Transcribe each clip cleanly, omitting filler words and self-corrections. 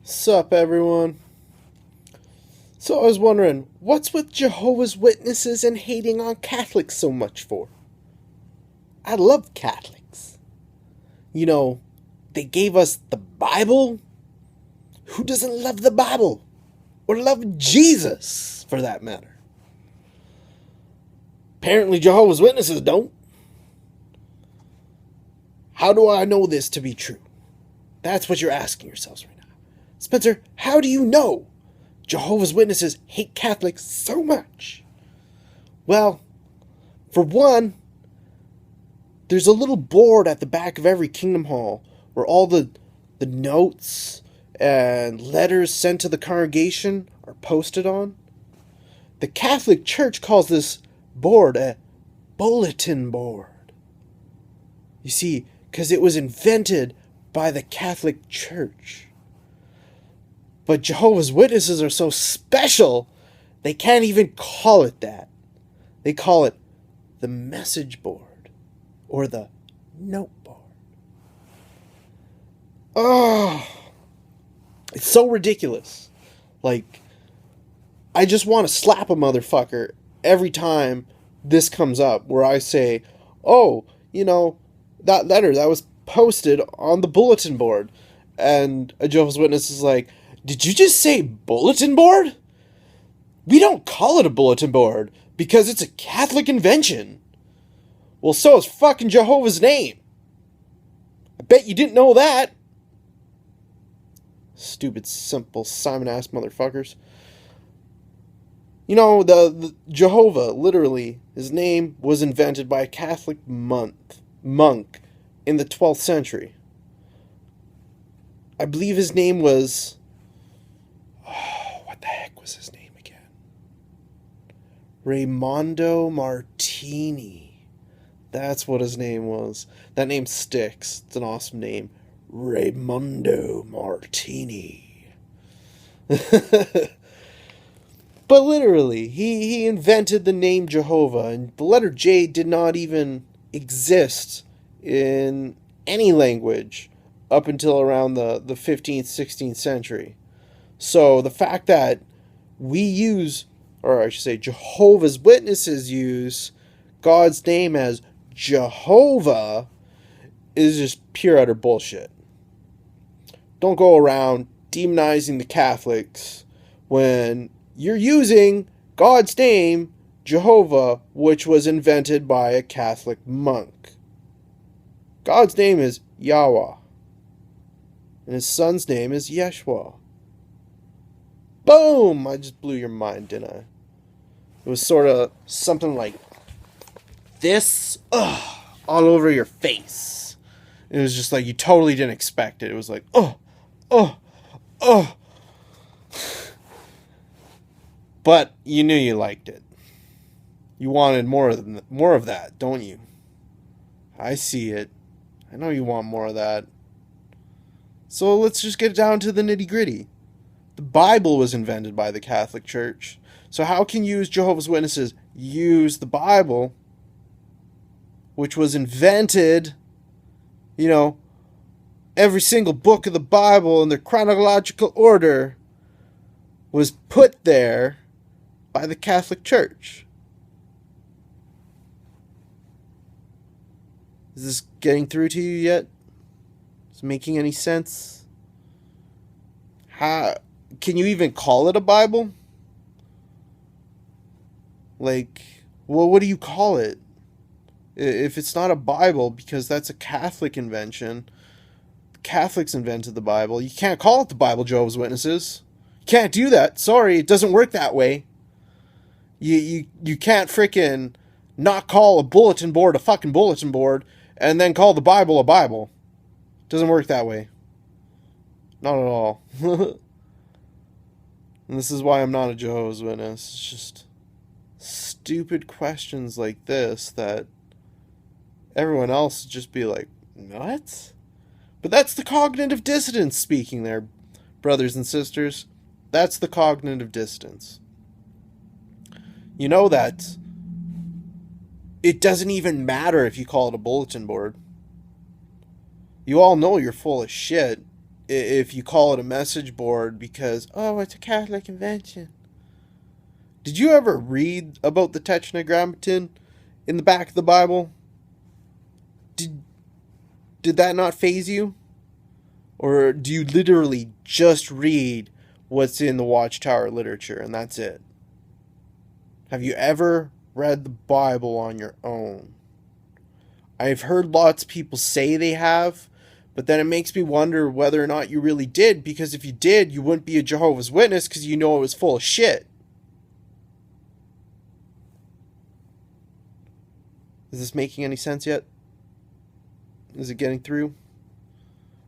Sup, everyone? So I was wondering, what's with Jehovah's Witnesses and hating on Catholics so much for? I love Catholics. You know, they gave us the Bible. Who doesn't love the Bible? Or love Jesus, for that matter? Apparently Jehovah's Witnesses don't. How do I know this to be true? That's what you're asking yourselves right now. Spencer, how do you know Jehovah's Witnesses hate Catholics so much? Well, for one, there's a little board at the back of every Kingdom Hall where all the notes and letters sent to the congregation are posted on. The Catholic Church calls this board a bulletin board. You see, because it was invented by the Catholic Church. But Jehovah's Witnesses are so special, they can't even call it that. They call it the message board or the note board. Oh, it's so ridiculous. Like, I just want to slap a motherfucker every time this comes up where I say, oh, that letter that was posted on the bulletin board. And a Jehovah's Witness is like, did you just say bulletin board? We don't call it a bulletin board because it's a Catholic invention. Well, so is fucking Jehovah's name. I bet you didn't know that. Stupid, simple, Simon-ass motherfuckers. The Jehovah, literally, his name was invented by a Catholic monk in the 12th century. I believe his name was... Oh, what the heck was his name again? Raimondo Martini. That's what his name was. That name sticks. It's an awesome name. Raimondo Martini. But literally, he invented the name Jehovah, and the letter J did not even exist in any language up until around the 15th, 16th century. So the fact that we use, or I should say Jehovah's Witnesses use God's name as Jehovah is just pure utter bullshit. Don't go around demonizing the Catholics when you're using God's name, Jehovah, which was invented by a Catholic monk. God's name is Yahweh, and his son's name is Yeshua. Boom! I just blew your mind, didn't I? It was sort of something like this, all over your face. It was just like you totally didn't expect it. It was like, oh. But you knew you liked it. You wanted more of that, don't you? I see it. I know you want more of that. So let's just get down to the nitty-gritty. The Bible was invented by the Catholic Church. So how can you, as Jehovah's Witnesses, use the Bible, which was invented, every single book of the Bible in their chronological order was put there by the Catholic Church? Is this getting through to you yet? Is it making any sense? How can you even call it a Bible? Like, well, what do you call it? If it's not a Bible, because that's a Catholic invention, the Catholics invented the Bible, you can't call it the Bible, Jehovah's Witnesses. You can't do that. Sorry, it doesn't work that way. You can't freaking not call a bulletin board a fucking bulletin board and then call the Bible a Bible. It doesn't work that way. Not at all. And this is why I'm not a Jehovah's Witness. It's just stupid questions like this that everyone else would just be like, what? But that's the cognitive dissonance speaking there, brothers and sisters. That's the cognitive dissonance. You know that it doesn't even matter if you call it a bulletin board. You all know you're full of shit if you call it a message board because, oh, it's a Catholic invention. Did you ever read about the Tetragrammaton in the back of the Bible? Did that not faze you? Or do you literally just read what's in the Watchtower literature and that's it? Have you ever read the Bible on your own? I've heard lots of people say they have, but then it makes me wonder whether or not you really did, because if you did, you wouldn't be a Jehovah's Witness because you know it was full of shit. Is this making any sense yet? Is it getting through?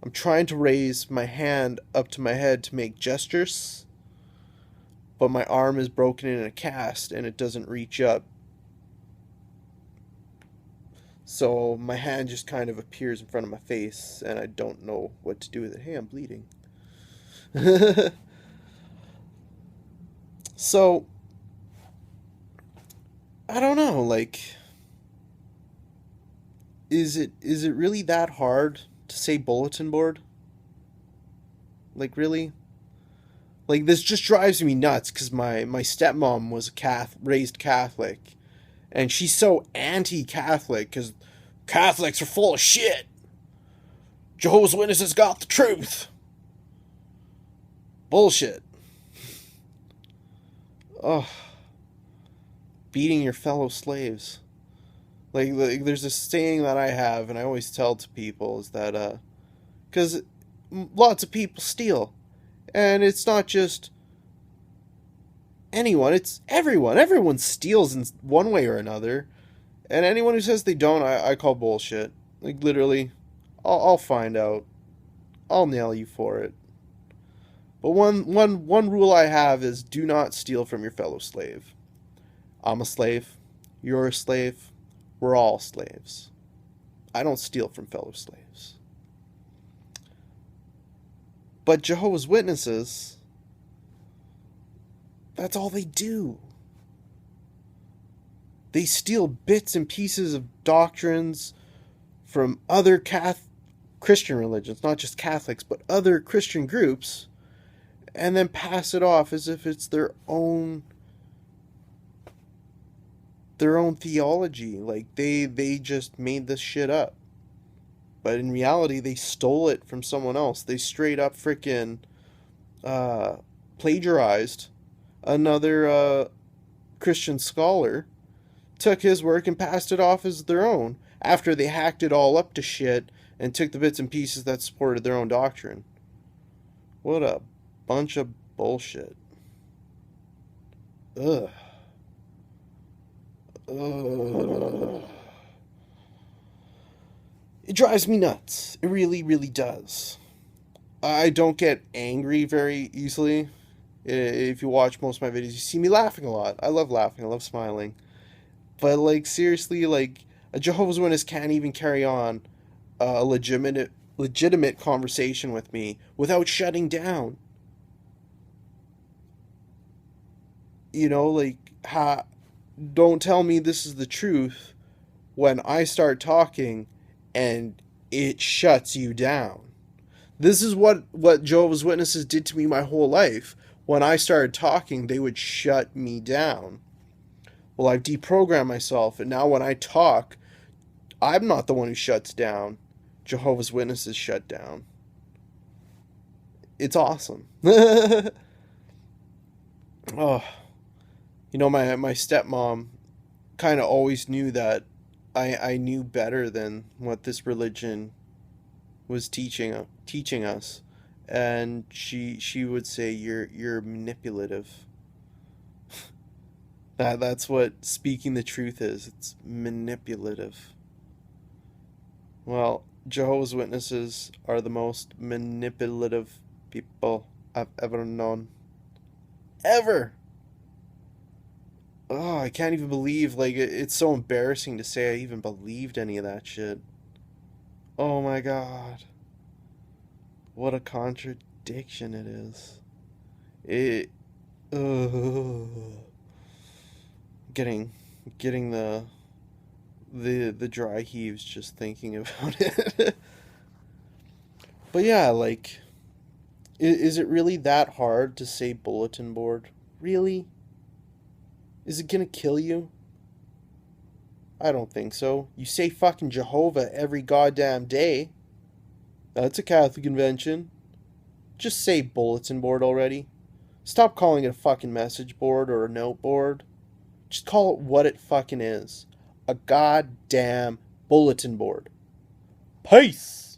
I'm trying to raise my hand up to my head to make gestures, but my arm is broken in a cast and it doesn't reach up. So my hand just kind of appears in front of my face and I don't know what to do with it. Hey, I'm bleeding. So, I don't know, like, is it really that hard to say bulletin board? Like, really? Like, this just drives me nuts because my stepmom was raised Catholic, and she's so anti-Catholic because Catholics are full of shit. Jehovah's Witnesses got the truth. Bullshit. Oh, beating your fellow slaves. Like there's this saying that I have, and I always tell to people, is that, because lots of people steal. And it's not just anyone, it's everyone. Everyone steals in one way or another. And anyone who says they don't, I call bullshit. Like, literally, I'll find out. I'll nail you for it. But one rule I have is do not steal from your fellow slave. I'm a slave. You're a slave. We're all slaves. I don't steal from fellow slaves. But Jehovah's Witnesses, that's all they do. They steal bits and pieces of doctrines from other Christian religions, not just Catholics, but other Christian groups, and then pass it off as if it's their own theology. Like, they just made this shit up. But in reality, they stole it from someone else. They straight up freaking plagiarized another Christian scholar, took his work and passed it off as their own, after they hacked it all up to shit and took the bits and pieces that supported their own doctrine. What a bunch of bullshit. Ugh. Ugh. It drives me nuts. It really, really does. I don't get angry very easily. If you watch most of my videos, you see me laughing a lot. I love laughing. I love smiling. But, like, seriously, like, a Jehovah's Witness can't even carry on a legitimate conversation with me without shutting down. You know, like, don't tell me this is the truth when I start talking and it shuts you down. This is what Jehovah's Witnesses did to me my whole life. When I started talking, they would shut me down. Well, I've deprogrammed myself, and now when I talk, I'm not the one who shuts down. Jehovah's Witnesses shut down. It's awesome. Oh, you know, my stepmom kind of always knew that I knew better than what this religion was teaching us, and she would say you're manipulative. That's what speaking the truth is. It's manipulative. Well, Jehovah's Witnesses are the most manipulative people I've ever known. Ever! Oh, I can't even believe, like, it's so embarrassing to say I even believed any of that shit. Oh my god. What a contradiction it is. Getting the dry heaves just thinking about it. But yeah, like, Is it really that hard to say bulletin board? Really? Is it gonna kill you? I don't think so. You say fucking Jehovah every goddamn day. That's a Catholic invention. Just say bulletin board already. Stop calling it a fucking message board or a note board. Just call it what it fucking is. A goddamn bulletin board. Peace!